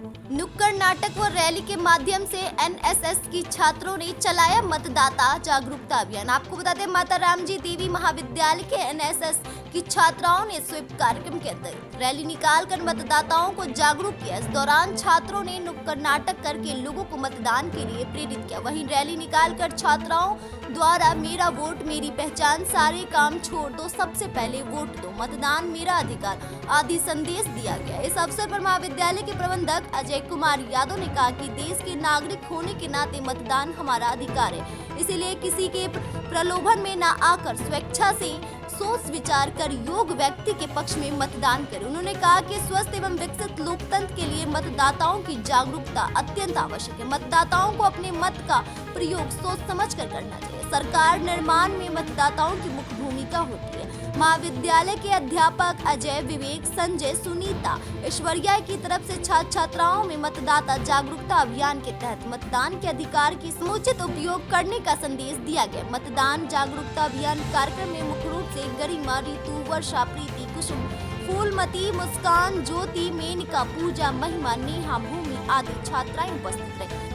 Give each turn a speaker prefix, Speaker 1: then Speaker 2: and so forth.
Speaker 1: नुक्कड़ नाटक व रैली के माध्यम से एनएसएस की छात्रों ने चलाया मतदाता जागरूकता अभियान। आपको बता दें, माता रामजी देवी महाविद्यालय के एनएसएस की छात्राओं ने स्वीप कार्यक्रम के अंतर्गत रैली निकालकर मतदाताओं को जागरूक किया। इस दौरान छात्रों ने नुक्कड़ नाटक करके लोगों को मतदान के लिए प्रेरित किया। वहीं रैली निकालकर छात्राओं द्वारा मेरा वोट मेरी पहचान, सारे काम छोड़ दो, सबसे पहले वोट दो, मतदान मेरा अधिकार आदि संदेश दिया गया। इस अवसर पर महाविद्यालय के प्रबंधक अजय कुमार यादव ने कहा कि देश के नागरिक होने के नाते मतदान हमारा अधिकार है, इसीलिए किसी के प्रलोभन में न आकर स्वेच्छा से सोच विचार कर योग्य व्यक्ति के पक्ष में मतदान करें। उन्होंने कहा कि स्वस्थ एवं विकसित लोकतंत्र के लिए मतदाताओं की जागरूकता अत्यंत आवश्यक है। मतदाताओं को अपने मत का प्रयोग सोच समझ कर करना चाहिए। सरकार निर्माण में मतदाताओं की मुख्य भूमिका होती है। महाविद्यालय के अध्यापक अजय, विवेक, संजय, सुनीता, ऐश्वर्या की तरफ से छात्र छात्राओं में मतदाता जागरूकता अभियान के तहत मतदान के अधिकार की समुचित उपयोग करने का संदेश दिया गया। मतदान जागरूकता अभियान कार्यक्रम में मुख्य रूप से गरिमा, ऋतु, वर्षा, प्रीति, कुसुम, फूलमती, मुस्कान, ज्योति, मेनका, पूजा, महिमा, नेहा, भूमि आदि छात्राएं उपस्थित रही।